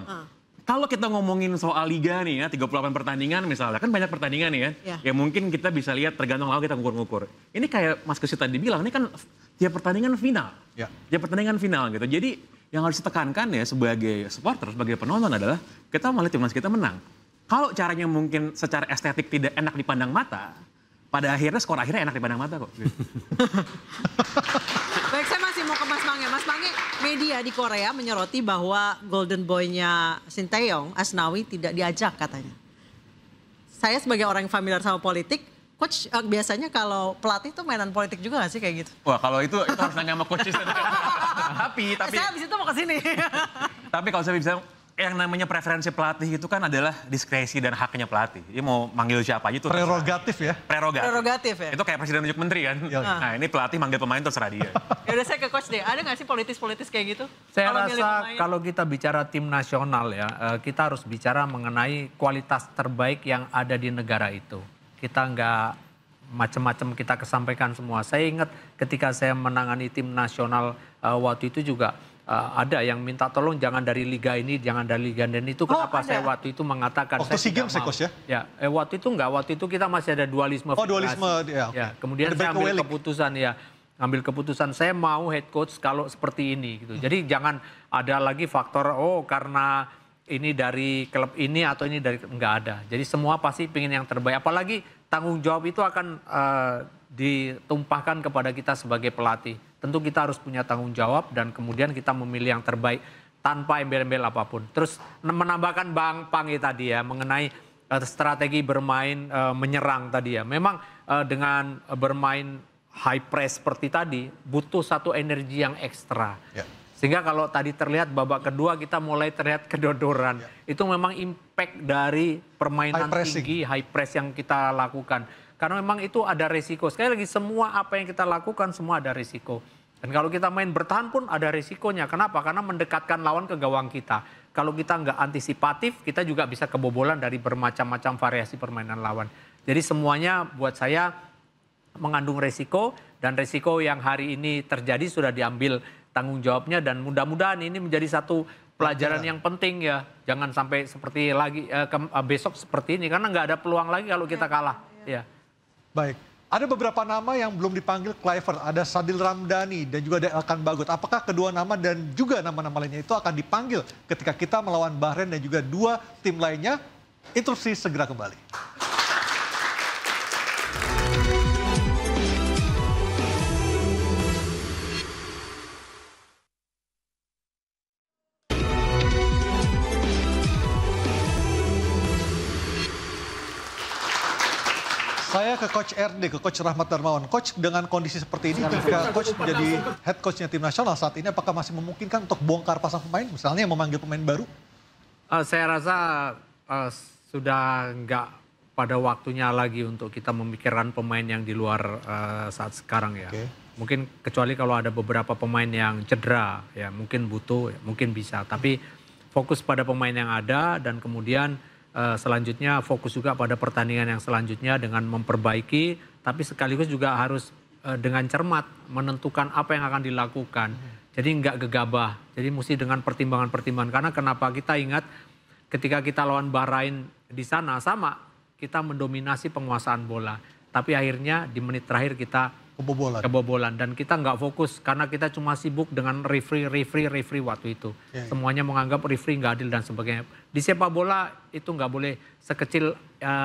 Kalau kita ngomongin soal liga nih ya, 38 pertandingan misalnya. Kan banyak pertandingan nih kan. Ya mungkin kita bisa lihat tergantung lawan kita ngukur-ngukur. Ini kayak Mas Kesit tadi bilang, ini kan tiap pertandingan final. Ya. Tiap pertandingan final gitu. Jadi yang harus ditekankan ya sebagai supporter, sebagai penonton adalah kita melihat timnas kita menang. Kalau caranya mungkin secara estetik tidak enak dipandang mata, pada akhirnya skor akhirnya enak dipandang mata kok. Baik, saya masih mau ke Mas Pange. Mas Pange, media di Korea menyoroti bahwa golden boy-nya Sinteyong, Asnawi tidak diajak katanya. Saya sebagai orang yang familiar sama politik, Coach biasanya kalau pelatih tuh mainan politik juga gak sih kayak gitu? Wah kalau itu harus nanya sama coach. tapi saya habis itu mau ke sini. Tapi kalau saya bisa yang namanya preferensi pelatih itu kan adalah diskresi dan haknya pelatih. Dia mau manggil siapa aja tuh. Prerogatif ya? Prerogatif ya? Itu kayak presiden nunjuk menteri kan. Nah ini pelatih manggil pemain terserah dia. Ya udah saya ke coach deh, ada nggak sih politis-politis kayak gitu? Saya rasa kalau kita bicara tim nasional ya, kita harus bicara mengenai kualitas terbaik yang ada di negara itu. Kita nggak macam-macam kita kesampaikan semua. Saya ingat ketika saya menangani tim nasional waktu itu juga, ada yang minta tolong jangan dari liga ini, jangan dari liga ini. Itu kenapa saya waktu itu mengatakan waktu SEA Games Coach ya? Ya, waktu itu enggak, waktu itu kita masih ada dualisme. Dualisme ya. Ya, kemudian saya ambil keputusan ambil keputusan saya mau head coach kalau seperti ini gitu. Jadi jangan ada lagi faktor karena ini dari klub ini atau ini dari, enggak ada. Jadi semua pasti ingin yang terbaik. Apalagi tanggung jawab itu akan ditumpahkan kepada kita sebagai pelatih. Tentu kita harus punya tanggung jawab dan kemudian kita memilih yang terbaik tanpa embel-embel apapun. Terus menambahkan Bang Pangi tadi ya mengenai strategi bermain menyerang tadi ya. Memang dengan bermain high press seperti tadi butuh satu energi yang ekstra. Ya. Sehingga kalau tadi terlihat babak kedua kita mulai terlihat kedodoran. Ya. Itu memang impact dari permainan tinggi, high press yang kita lakukan. Karena memang itu ada resiko. Sekali lagi semua apa yang kita lakukan semua ada resiko. Dan kalau kita main bertahan pun ada resikonya. Kenapa? Karena mendekatkan lawan ke gawang kita. Kalau kita nggak antisipatif, kita juga bisa kebobolan dari bermacam-macam variasi permainan lawan. Jadi semuanya buat saya mengandung resiko. Dan resiko yang hari ini terjadi sudah diambil tanggung jawabnya. Dan mudah-mudahan ini menjadi satu pelajaran yang penting ya. Jangan sampai seperti lagi besok seperti ini. Karena nggak ada peluang lagi kalau kita kalah. Ya. Baik, ada beberapa nama yang belum dipanggil Kluivert, ada Sadil Ramdhani dan juga ada Elkan Bagot. Apakah kedua nama dan juga nama-nama lainnya itu akan dipanggil ketika kita melawan Bahrain dan juga dua tim lainnya? Interupsi segera kembali. Saya ke Coach RD, ke Coach Rahmat Darmawan. Coach, dengan kondisi seperti ini, jika Coach menjadi head coachnya tim nasional saat ini, apakah masih memungkinkan untuk bongkar pasang pemain, misalnya yang memanggil pemain baru? Saya rasa sudah nggak pada waktunya lagi untuk kita memikirkan pemain yang di luar saat sekarang ya. Okay. Mungkin kecuali kalau ada beberapa pemain yang cedera, ya mungkin butuh, ya, mungkin bisa. Tapi fokus pada pemain yang ada dan kemudian selanjutnya fokus juga pada pertandingan yang selanjutnya dengan memperbaiki, tapi sekaligus juga harus dengan cermat menentukan apa yang akan dilakukan. Jadi nggak gegabah, jadi mesti dengan pertimbangan-pertimbangan. Karena kenapa kita ingat ketika kita lawan Bahrain di sana sama, kita mendominasi penguasaan bola. Tapi akhirnya di menit terakhir kita kebobolan. Dan kita nggak fokus karena kita cuma sibuk dengan referee waktu itu. Semuanya menganggap referee nggak adil dan sebagainya. Di sepak bola itu nggak boleh sekecil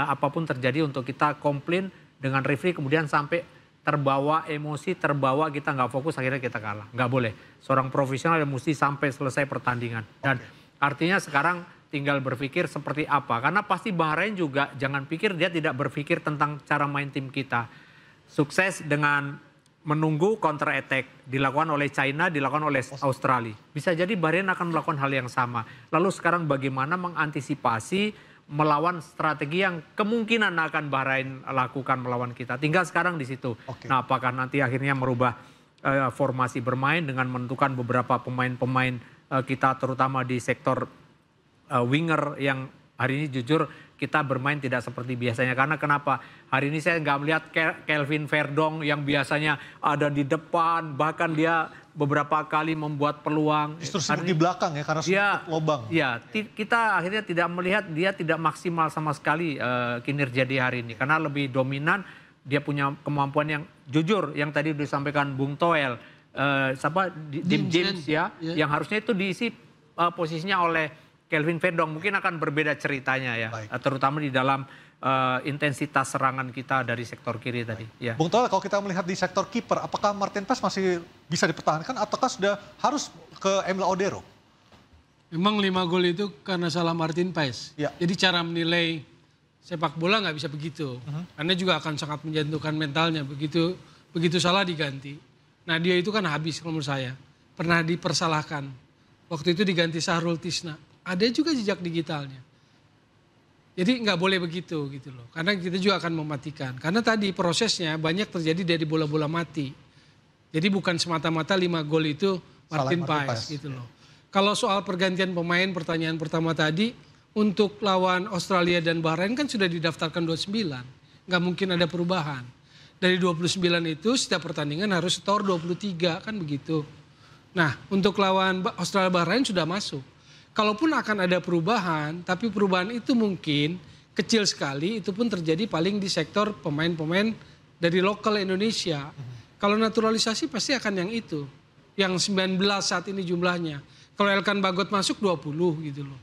apapun terjadi untuk kita komplain dengan referee kemudian sampai terbawa emosi, terbawa kita nggak fokus akhirnya kita kalah. Nggak boleh. Seorang profesional yang mesti sampai selesai pertandingan. Dan artinya sekarang tinggal berpikir seperti apa. Karena pasti Bahrain juga jangan pikir dia tidak berpikir tentang cara main tim kita. Sukses dengan menunggu counter attack dilakukan oleh China, dilakukan oleh Australia. Bisa jadi Bahrain akan melakukan hal yang sama. Lalu sekarang bagaimana mengantisipasi melawan strategi yang kemungkinan akan Bahrain lakukan melawan kita. Tinggal sekarang di situ. Nah, apakah nanti akhirnya merubah formasi bermain dengan menentukan beberapa pemain-pemain kita terutama di sektor winger yang hari ini jujur kita bermain tidak seperti biasanya. Karena kenapa? Hari ini saya nggak melihat Kelvin Verdong yang biasanya ada di depan. Bahkan dia beberapa kali membuat peluang. Justru sibuk di belakang ya karena sudah lubang. Ya, kita akhirnya tidak melihat dia tidak maksimal sama sekali kinerja di hari ini. Karena lebih dominan, dia punya kemampuan yang jujur. Yang tadi disampaikan Bung Toel. Dim James ya. Yang harusnya itu diisi posisinya oleh Kelvin Verdong. Mungkin akan berbeda ceritanya ya. Terutama di dalam intensitas serangan kita dari sektor kiri tadi. Ya. Bung Toel, kalau kita melihat di sektor kiper, apakah Martin Paes masih bisa dipertahankan ataukah sudah harus ke Emil Odero? Memang 5 gol itu karena salah Martin Paes. Ya. Jadi cara menilai sepak bola nggak bisa begitu. Karena juga akan sangat menjatuhkan mentalnya. Begitu salah diganti. Nah dia itu kan habis kalau menurut saya. Pernah dipersalahkan. Waktu itu diganti Sahrul Tisna. ada juga jejak digitalnya. Jadi nggak boleh begitu gitu loh. Karena kita juga akan mematikan. Karena tadi prosesnya banyak terjadi dari bola-bola mati. Jadi bukan semata-mata 5 gol itu Martin Paes gitu loh. Kalau soal pergantian pemain, pertanyaan pertama tadi, untuk lawan Australia dan Bahrain kan sudah didaftarkan 29. Nggak mungkin ada perubahan. Dari 29 itu setiap pertandingan harus setor 23 kan begitu. Nah untuk lawan Australia Bahrain sudah masuk. Kalaupun akan ada perubahan, tapi perubahan itu mungkin kecil sekali, itu pun terjadi paling di sektor pemain-pemain dari lokal Indonesia. Kalau naturalisasi pasti akan yang itu. Yang 19 saat ini jumlahnya. Kalau Elkan Bagot masuk 20 gitu loh.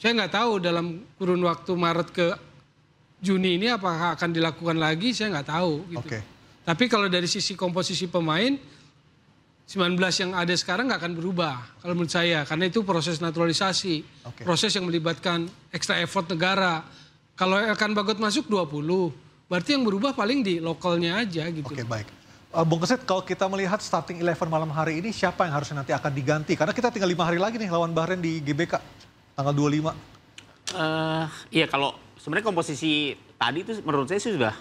Saya nggak tahu dalam kurun waktu Maret ke Juni ini apakah akan dilakukan lagi, saya nggak tahu gitu. Tapi kalau dari sisi komposisi pemain, 19 yang ada sekarang nggak akan berubah kalau menurut saya. Karena itu proses naturalisasi, proses yang melibatkan extra effort negara. Kalau Elkan Bagot masuk 20, berarti yang berubah paling di lokalnya aja gitu. Oke, baik. Bung Kesit, kalau kita melihat starting 11 malam hari ini, siapa yang harusnya nanti akan diganti? Karena kita tinggal 5 hari lagi nih lawan Bahrain di GBK, tanggal 25. Iya, kalau sebenarnya komposisi tadi itu menurut saya sudah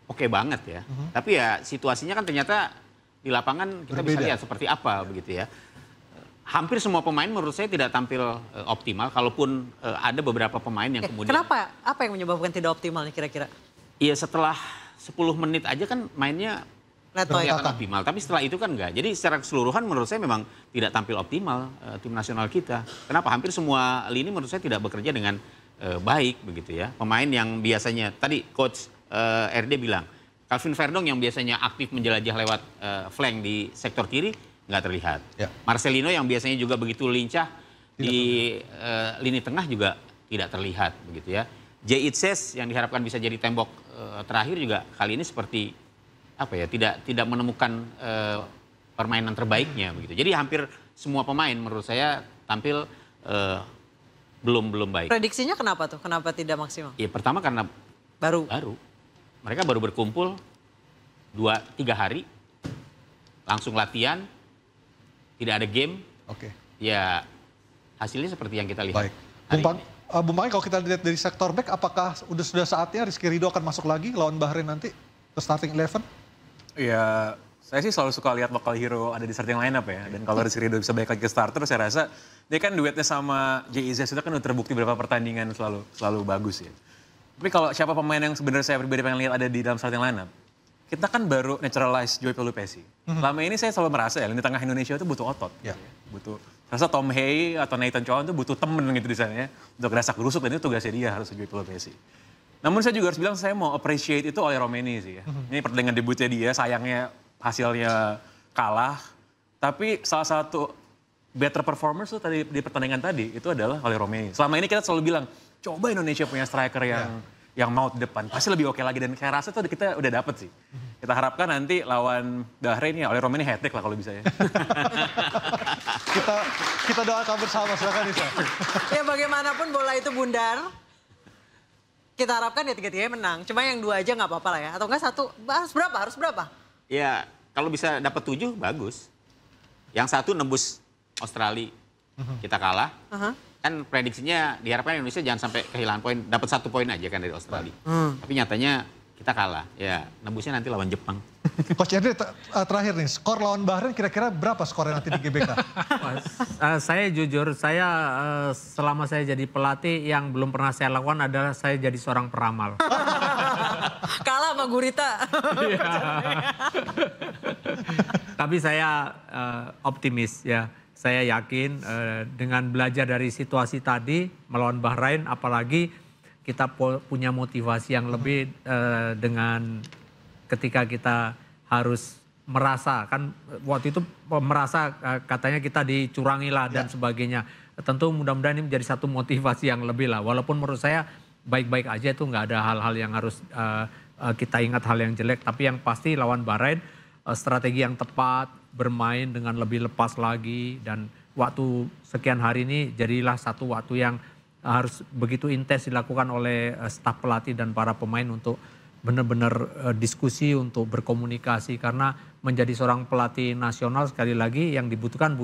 oke banget ya. Tapi ya situasinya kan ternyata di lapangan kita bisa lihat seperti apa begitu ya. Hampir semua pemain menurut saya tidak tampil optimal. Kalaupun ada beberapa pemain yang kemudian... Kenapa? Apa yang menyebabkan tidak optimal nih kira-kira? Iya, setelah 10 menit aja kan mainnya kelihatan optimal. Tapi setelah itu kan enggak. Jadi secara keseluruhan menurut saya memang tidak tampil optimal tim nasional kita. Kenapa? Hampir semua lini menurut saya tidak bekerja dengan baik begitu ya. Pemain yang biasanya, tadi Coach RD bilang, Calvin Verdong yang biasanya aktif menjelajah lewat flank di sektor kiri, nggak terlihat. Marcelino yang biasanya juga begitu lincah di lini tengah juga tidak terlihat begitu ya. Jay Itzes yang diharapkan bisa jadi tembok terakhir juga kali ini seperti apa ya, tidak menemukan permainan terbaiknya begitu. Jadi hampir semua pemain menurut saya tampil belum baik. Prediksinya kenapa tuh? Kenapa tidak maksimal? Ya pertama karena baru. Mereka baru berkumpul 2-3 hari, langsung latihan, tidak ada game. Ya hasilnya seperti yang kita lihat. Baik. Bung Panggi, kalau kita lihat dari sektor back, apakah sudah saatnya Rizky Ridho akan masuk lagi lawan Bahrain nanti ke starting 11? Ya, saya sih selalu suka lihat lokal hero ada di starting lineup ya. Dan kalau Rizky Ridho bisa balik lagi ke starter, saya rasa dia kan duetnya sama JIZ itu kan udah terbukti beberapa pertandingan selalu bagus ya. Tapi kalau siapa pemain yang sebenarnya saya pribadi pengen lihat ada di dalam starting lineup, kita kan baru naturalize Joey Pelupessy. Selama ini saya selalu merasa ya, lini tengah Indonesia itu butuh otot. Butuh, rasa Tom Hay atau Nathan Chow itu butuh temen gitu di sana ya. Untuk gerasak gerusuk, dan itu tugasnya dia harus Joey Pelupessy. Namun saya juga harus bilang saya mau appreciate itu oleh Romeni sih ya. Ini pertandingan debutnya dia, sayangnya hasilnya kalah. Tapi salah satu better performance tuh tadi di pertandingan tadi itu adalah oleh Romeni. Selama ini kita selalu bilang, coba Indonesia punya striker yang mau di depan, pasti lebih oke lagi. Dan saya rasa tuh kita udah dapet sih. Kita harapkan nanti lawan Bahrain ya oleh Romeni hat-trick lah kalau bisa ya. kita doakan bersama, silakan Nisa. Ya bagaimanapun bola itu bundar. Kita harapkan ya 3-3 menang. Cuma yang 2 aja nggak apa-apa lah ya. Atau enggak 1, harus berapa? Ya kalau bisa dapat 7 bagus. Yang 1 nembus Australia, kita kalah. Kan prediksinya diharapkan Indonesia jangan sampai kehilangan poin, dapat 1 poin aja kan dari Australia. Tapi nyatanya kita kalah. Ya nembusnya nanti lawan Jepang. Coach Edri, terakhir nih, skor lawan Bahrain kira-kira berapa skornya nanti di GBK? Saya jujur, selama saya jadi pelatih yang belum pernah saya lakukan adalah saya jadi seorang peramal. Kalah sama Gurita. Tapi saya optimis ya. Saya yakin dengan belajar dari situasi tadi melawan Bahrain, apalagi kita punya motivasi yang lebih dengan ketika kita harus merasa, kan waktu itu merasa katanya kita dicurangi lah dan sebagainya. Tentu mudah-mudahan ini menjadi satu motivasi yang lebih lah. Walaupun menurut saya baik-baik aja, itu nggak ada hal-hal yang harus kita ingat hal yang jelek. Tapi yang pasti lawan Bahrain, strategi yang tepat, bermain dengan lebih lepas lagi, dan waktu sekian hari ini jadilah satu waktu yang harus begitu intens dilakukan oleh staf pelatih dan para pemain untuk benar-benar diskusi, untuk berkomunikasi. Karena menjadi seorang pelatih nasional sekali lagi yang dibutuhkan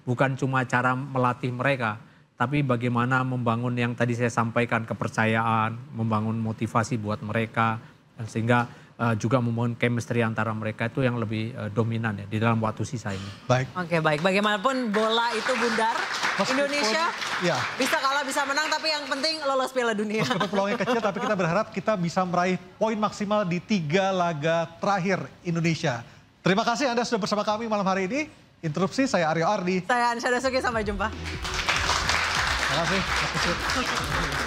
bukan cuma cara melatih mereka, tapi bagaimana membangun yang tadi saya sampaikan, kepercayaan, membangun motivasi buat mereka, dan sehingga juga membangun chemistry antara mereka itu yang lebih dominan ya di dalam waktu sisa ini. Baik. Oke, baik. Bagaimanapun bola itu bundar, Indonesia bisa kalah, bisa menang, tapi yang penting lolos Piala Dunia. Meskipun peluangnya kecil, tapi kita berharap kita bisa meraih poin maksimal di 3 laga terakhir Indonesia. Terima kasih Anda sudah bersama kami malam hari ini. Interupsi, saya Aryo Ardi. Saya Ansyada Suki, sampai jumpa. Terima kasih.